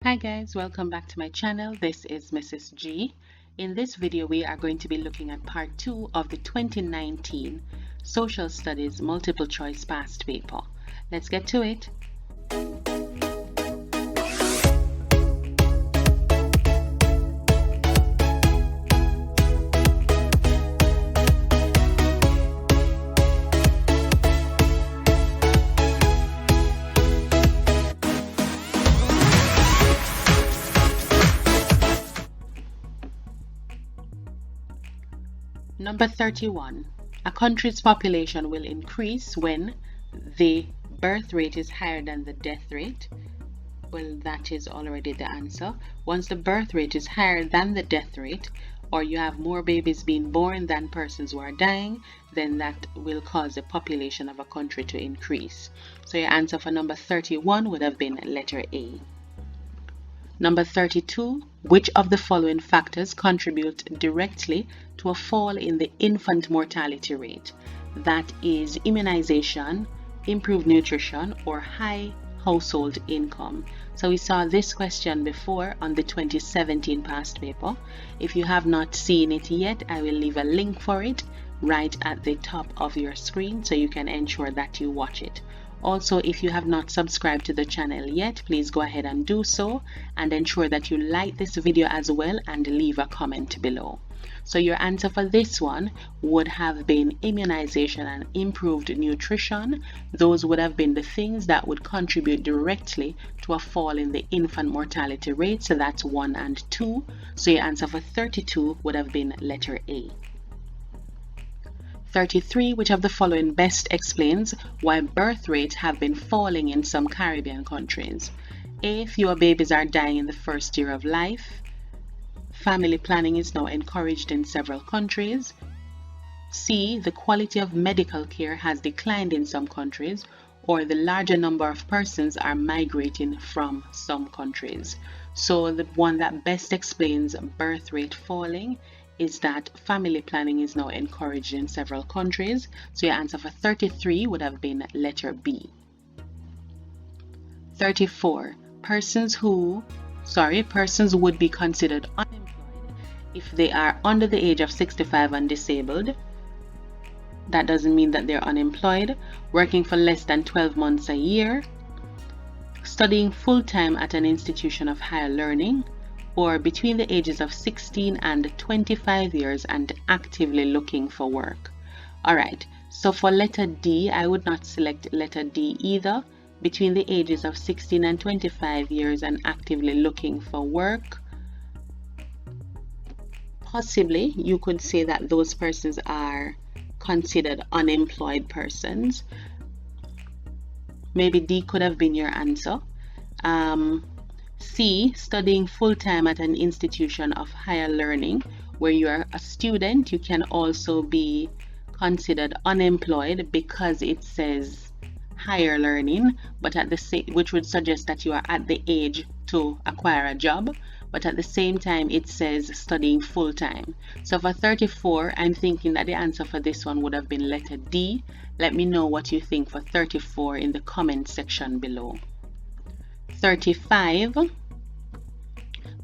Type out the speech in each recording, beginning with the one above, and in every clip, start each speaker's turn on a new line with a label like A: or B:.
A: Hi guys, welcome back to my channel. This is Mrs. G. In this video we are going to be looking at part 2 of the 2019 Social Studies Multiple Choice Past Paper. Let's get to it. Number 31. A country's population will increase when the birth rate is higher than the death rate. Well, that is already the answer. Once the birth rate is higher than the death rate, or you have more babies being born than persons who are dying, then that will cause the population of a country to increase. So your answer for number 31 would have been letter A. Number 32, which of the following factors contribute directly to a fall in the infant mortality rate? That is immunization, improved nutrition, or high household income. So we saw this question before on the 2017 past paper. If you have not seen it yet, I will leave a link for it right at the top of your screen so you can ensure that you watch it. Also, if you have not subscribed to the channel yet, please go ahead and do so and ensure that you like this video as well and leave a comment below. So your answer for this one would have been immunization and improved nutrition. Those would have been the things that would contribute directly to a fall in the infant mortality rate. So that's 1 and 2. So your answer for 32 would have been letter A. 33. Which of the following best explains why birth rates have been falling in some Caribbean countries? A. Fewer babies are dying in the first year of life. Family planning is now encouraged in several countries. C. The quality of medical care has declined in some countries, or the larger number of persons are migrating from some countries. So the one that best explains birth rate falling is that family planning is now encouraged in several countries. So your answer for 33 would have been letter B. 34. Persons would be considered unemployed if they are under the age of 65 and disabled. That doesn't mean that they're unemployed. Working for less than 12 months a year. Studying full-time at an institution of higher learning, or between the ages of 16 and 25 years and actively looking for work. Alright, so for letter D, I would not select letter D either. Between the ages of 16 and 25 years and actively looking for work. Possibly, you could say that those persons are considered unemployed persons. Maybe D could have been your answer. C, studying full-time at an institution of higher learning, where you are a student, you can also be considered unemployed because it says higher learning, but at the which would suggest that you are at the age to acquire a job, but at the same time it says studying full-time. So for 34, I'm thinking that the answer for this one would have been letter D. Let me know what you think for 34 in the comment section below. 35.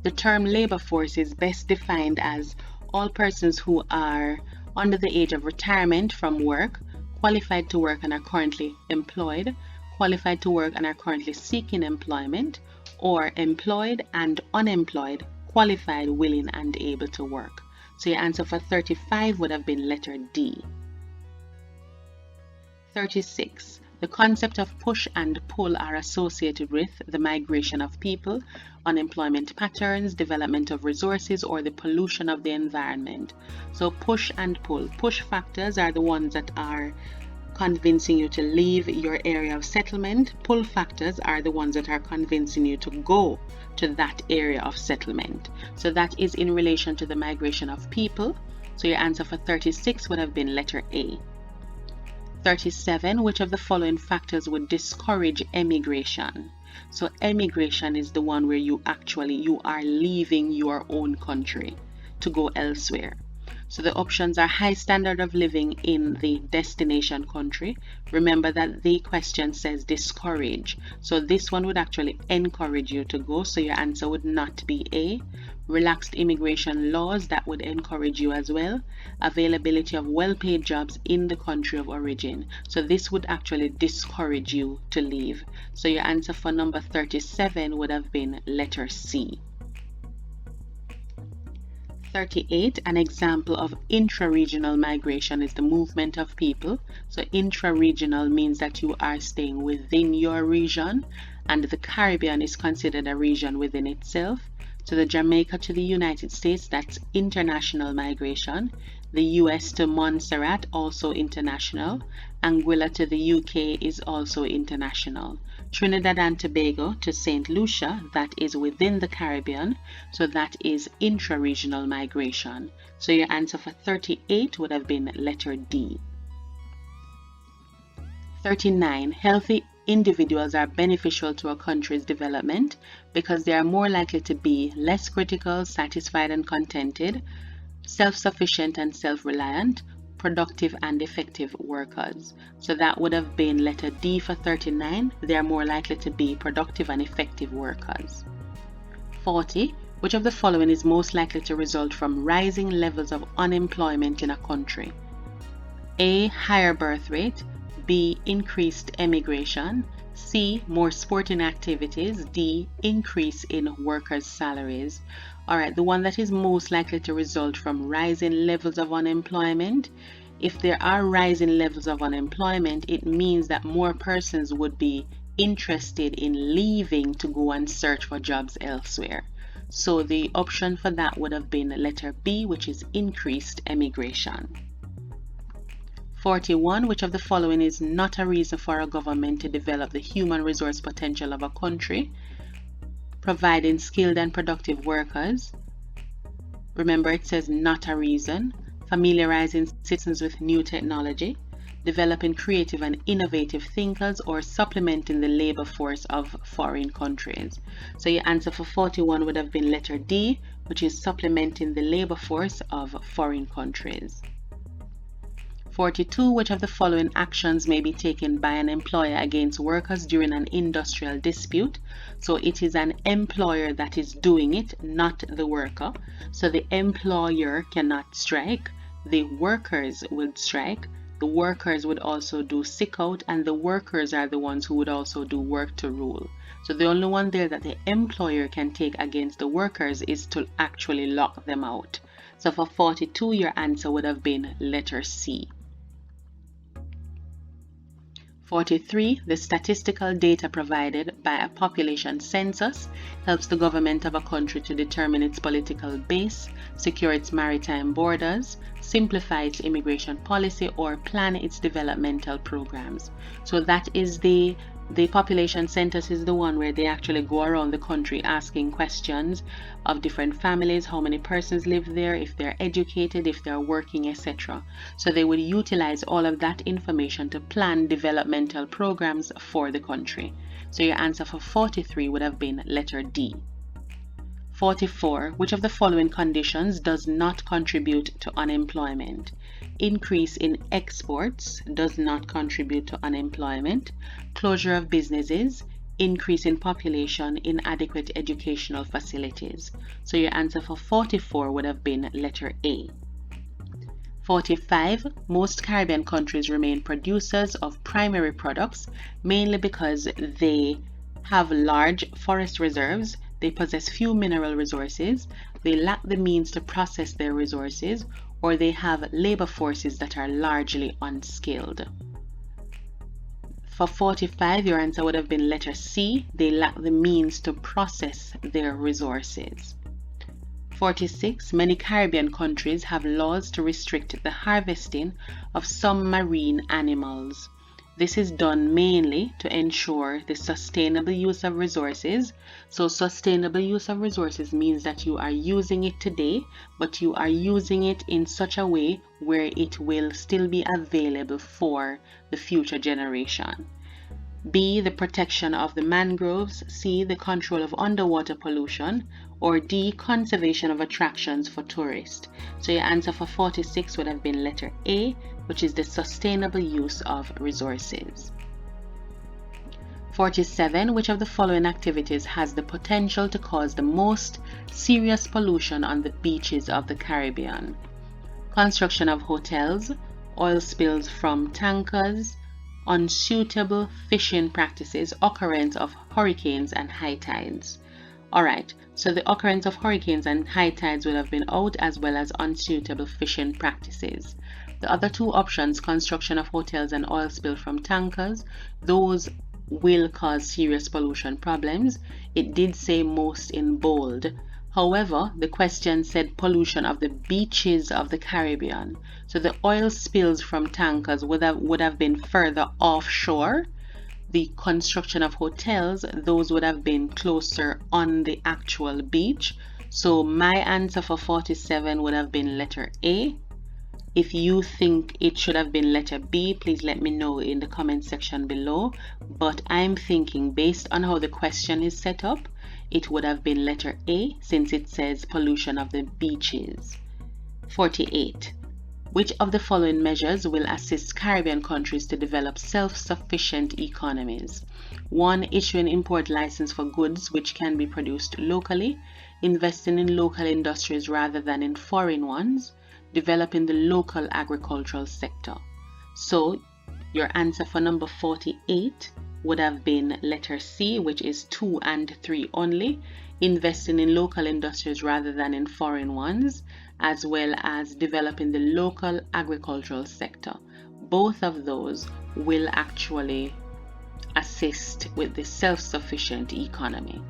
A: The term labor force is best defined as all persons who are under the age of retirement from work, qualified to work and are currently employed, qualified to work and are currently seeking employment, or employed and unemployed, qualified, willing and able to work. So your answer for 35 would have been letter D. 36. The concept of push and pull are associated with the migration of people, unemployment patterns, development of resources, or the pollution of the environment. So push and pull. Push factors are the ones that are convincing you to leave your area of settlement. Pull factors are the ones that are convincing you to go to that area of settlement. So that is in relation to the migration of people. So your answer for 36 would have been letter A. 37. Which of the following factors would discourage emigration? So emigration is the one where you are leaving your own country to go elsewhere. So the options are high standard of living in the destination country. Remember that the question says discourage. So this one would actually encourage you to go. So your answer would not be A. Relaxed immigration laws, that would encourage you as well. Availability of well-paid jobs in the country of origin. So this would actually discourage you to leave. So your answer for number 37 would have been letter C. 38, an example of intra-regional migration is the movement of people. So intra-regional means that you are staying within your region, and the Caribbean is considered a region within itself. So the Jamaica to the United States, that's international migration. The US to Montserrat, also international. Anguilla to the UK is also international. Trinidad and Tobago to St. Lucia, that is within the Caribbean, so that is intra-regional migration. So your answer for 38 would have been letter D. 39. Healthy individuals are beneficial to a country's development because they are more likely to be less critical, satisfied and contented, self-sufficient and self-reliant, productive and effective workers. So that would have been letter D for 39. They are more likely to be productive and effective workers. 40. Which of the following is most likely to result from rising levels of unemployment in a country? A. Higher birth rate. B. Increased emigration. C. More sporting activities. D. Increase in workers' salaries. Alright, the one that is most likely to result from rising levels of unemployment. If there are rising levels of unemployment, it means that more persons would be interested in leaving to go and search for jobs elsewhere. So the option for that would have been letter B, which is increased emigration. 41. Which of the following is not a reason for a government to develop the human resource potential of a country? Providing skilled and productive workers. Remember, it says not a reason. Familiarizing citizens with new technology. Developing creative and innovative thinkers, or supplementing the labor force of foreign countries. So your answer for 41 would have been letter D, which is supplementing the labor force of foreign countries. 42. Which of the following actions may be taken by an employer against workers during an industrial dispute? So it is an employer that is doing it, not the worker. So the employer cannot strike. The workers would strike. The workers would also do sick out, and the workers are the ones who would also do work to rule. So the only one there that the employer can take against the workers is to actually lock them out. So for 42, your answer would have been letter C. 43. The statistical data provided by a population census helps the government of a country to determine its political base, secure its maritime borders, simplify its immigration policy, or plan its developmental programs. So that is the population census is the one where they actually go around the country asking questions of different families, how many persons live there, if they're educated, if they're working, etc. So they would utilize all of that information to plan developmental programs for the country. So your answer for 43 would have been letter D. 44. Which of the following conditions does not contribute to unemployment? Increase in exports does not contribute to unemployment. Closure of businesses. Increase in population. Inadequate educational facilities. So your answer for 44 would have been letter A. 45. Most Caribbean countries remain producers of primary products, mainly because they have large forest reserves, they possess few mineral resources, they lack the means to process their resources, or they have labor forces that are largely unskilled. For 45, your answer would have been letter C. They lack the means to process their resources. 46. Many Caribbean countries have laws to restrict the harvesting of some marine animals. This is done mainly to ensure the sustainable use of resources. So sustainable use of resources means that you are using it today, but you are using it in such a way where it will still be available for the future generation. B, the protection of the mangroves, C, the control of underwater pollution, or D, conservation of attractions for tourists. So your answer for 46 would have been letter A, which is the sustainable use of resources. 47. Which of the following activities has the potential to cause the most serious pollution on the beaches of the Caribbean? Construction of hotels, oil spills from tankers, unsuitable fishing practices, occurrence of hurricanes and high tides. Alright, so the occurrence of hurricanes and high tides would have been out, as well as unsuitable fishing practices. The other two options, construction of hotels and oil spill from tankers, those will cause serious pollution problems. It did say most in bold. However, the question said pollution of the beaches of the Caribbean. So the oil spills from tankers would have been further offshore. The construction of hotels, those would have been closer on the actual beach. So my answer for 47 would have been letter A. If you think it should have been letter B, please let me know in the comment section below. But I'm thinking, based on how the question is set up, it would have been letter A, since it says pollution of the beaches. 48. Which of the following measures will assist Caribbean countries to develop self-sufficient economies? 1. Issuing import license for goods which can be produced locally, investing in local industries rather than in foreign ones, developing the local agricultural sector. So your answer for number 48 would have been letter C, which is 2 and 3 only, investing in local industries rather than in foreign ones, as well as developing the local agricultural sector. Both of those will actually assist with the self-sufficient economy.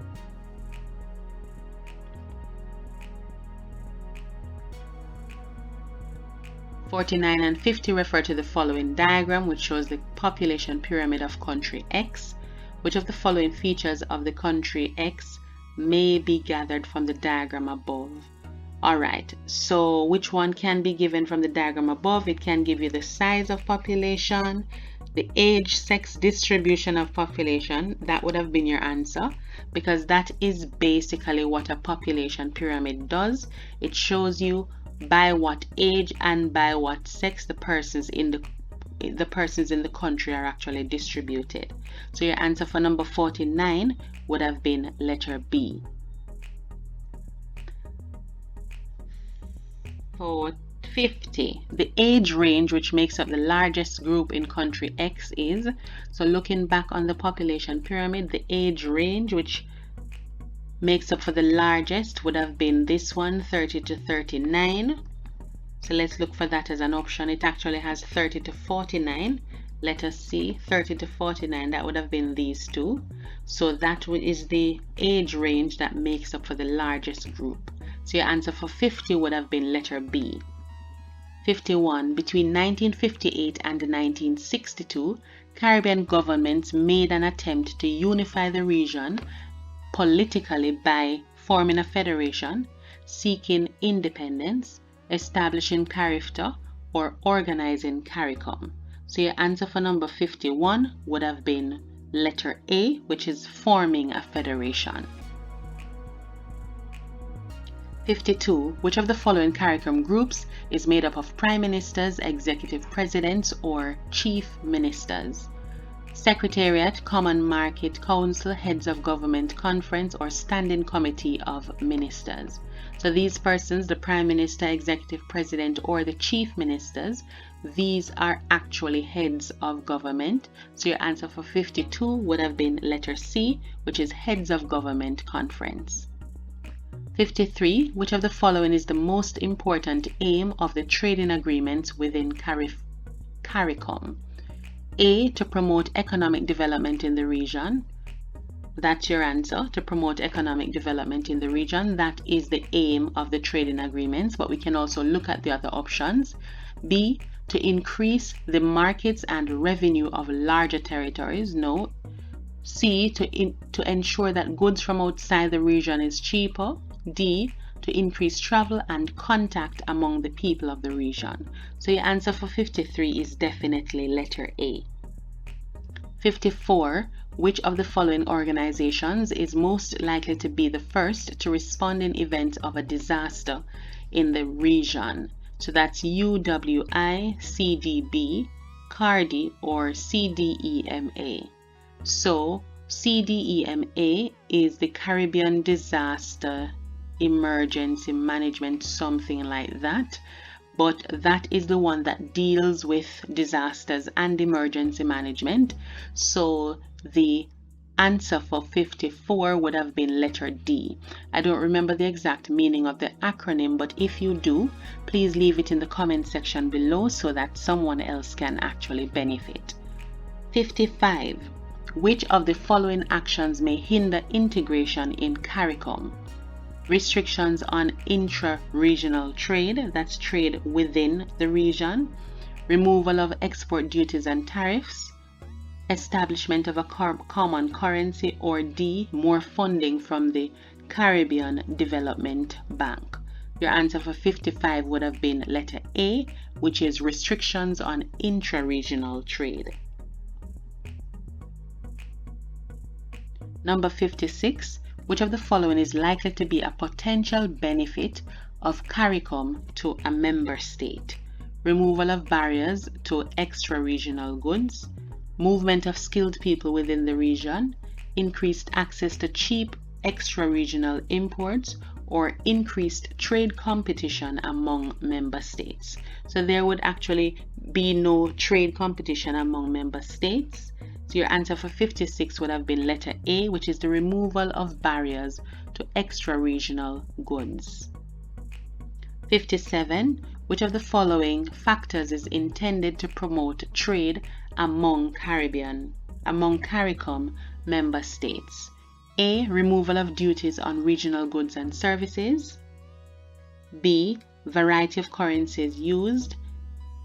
A: 49 and 50 refer to the following diagram, which shows the population pyramid of country X. Which of the following features of the country X may be gathered from the diagram above? Alright, so which one can be given from the diagram above? It can give you the size of population, the age, sex distribution of population. That would have been your answer, because that is basically what a population pyramid does. It shows you by what age and by what sex the persons in the country are actually distributed. So your answer for number 49 would have been letter B. For 50, the age range which makes up the largest group in country X is, so looking back on the population pyramid, the age range which makes up for the largest would have been this one, 30 to 39. So let's look for that as an option. It actually has 30 to 49. Let us see, 30 to 49, that would have been these two. So that is the age range that makes up for the largest group. So your answer for 50 would have been letter B. 51. Between 1958 and 1962, Caribbean governments made an attempt to unify the region politically by forming a federation, seeking independence, establishing CARIFTA, or organizing CARICOM. So your answer for number 51 would have been letter A, which is forming a federation. 52. Which of the following CARICOM groups is made up of prime ministers, executive presidents, or chief ministers? Secretariat, Common Market Council, Heads of Government Conference, or Standing Committee of Ministers. So these persons, the Prime Minister, Executive President, or the Chief Ministers, these are actually heads of government. So your answer for 52 would have been letter C, which is Heads of Government Conference. 53. Which of the following is the most important aim of the trading agreements within CARICOM? A, to promote economic development in the region. That's your answer, to promote economic development in the region. That is the aim of the trading agreements, but we can also look at the other options. B, to increase the markets and revenue of larger territories. No. C, to ensure that goods from outside the region is cheaper. D, to increase travel and contact among the people of the region. So your answer for 53 is definitely letter A. 54. Which of the following organizations is most likely to be the first to respond in event of a disaster in the region? So that's UWI, CDB, CARDI, or CDEMA. So CDEMA is the Caribbean Disaster Emergency Management, something like that. But that is the one that deals with disasters and emergency management. So the answer for 54 would have been letter D. I don't remember the exact meaning of the acronym, but if you do, please leave it in the comment section below so that someone else can actually benefit. 55. Which of the following actions may hinder integration in CARICOM? Restrictions on intra-regional trade, that's trade within the region, removal of export duties and tariffs, establishment of a common currency, or D, more funding from the Caribbean Development Bank. Your answer for 55 would have been letter A, which is restrictions on intra-regional trade. Number 56. Which of the following is likely to be a potential benefit of CARICOM to a member state? Removal of barriers to extra-regional goods, movement of skilled people within the region, increased access to cheap extra-regional imports, or increased trade competition among member states. So there would actually be no trade competition among member states. So your answer for 56 would have been letter A, which is the removal of barriers to extra-regional goods. 57. Which of the following factors is intended to promote trade among CARICOM member states? A. Removal of duties on regional goods and services. B. Variety of currencies used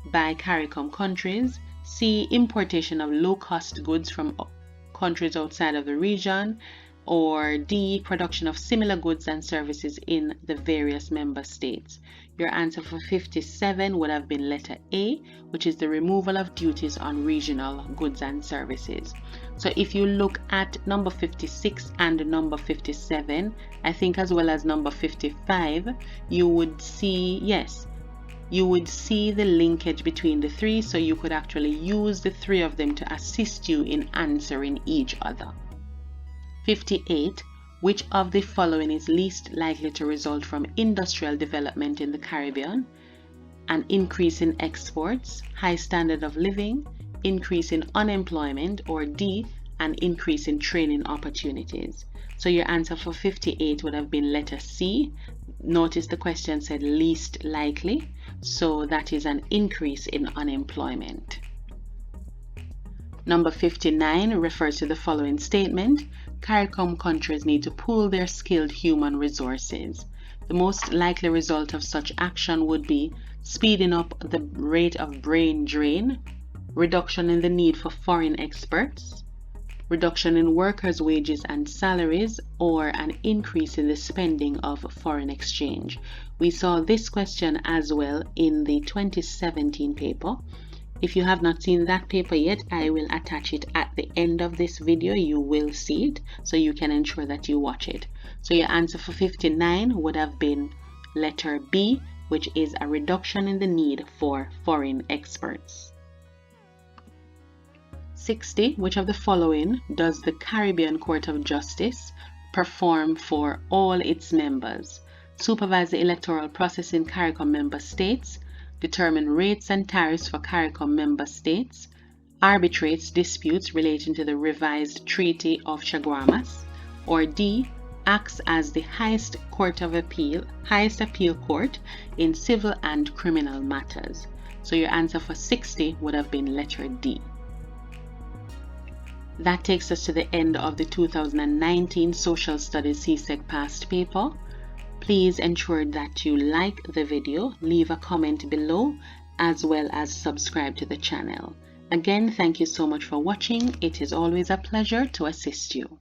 A: by CARICOM countries. C. Importation of low-cost goods from countries outside of the region. Or D. Production of similar goods and services in the various member states. Your answer for 57 would have been letter A, which is the removal of duties on regional goods and services. So if you look at number 56 and number 57, I think as well as number 55, you would see, yes, you would see the linkage between the three, so you could actually use the three of them to assist you in answering each other. 58. Which of the following is least likely to result from industrial development in the Caribbean? An increase in exports, high standard of living, increase in unemployment, or D, an increase in training opportunities. So your answer for 58 would have been letter C. Notice the question said least likely, so that is an increase in unemployment. Number 59 refers to the following statement: CARICOM countries need to pool their skilled human resources. The most likely result of such action would be speeding up the rate of brain drain, reduction in the need for foreign experts, reduction in workers' wages and salaries, or an increase in the spending of foreign exchange. We saw this question as well in the 2017 paper. If you have not seen that paper yet, I will attach it at the end of this video. You will see it, so you can ensure that you watch it. So your answer for 59 would have been letter B, which is a reduction in the need for foreign experts. 60. Which of the following does the Caribbean Court of Justice perform for all its members? Supervise the electoral process in CARICOM member states, determine rates and tariffs for CARICOM member states, arbitrates disputes relating to the revised Treaty of Chaguamas, or D, acts as the highest appeal court in civil and criminal matters. So your answer for 60 would have been letter D. That takes us to the end of the 2019 Social Studies CSEC past paper. Please ensure that you like the video, leave a comment below, as well as subscribe to the channel. Again, thank you so much for watching. It is always a pleasure to assist you.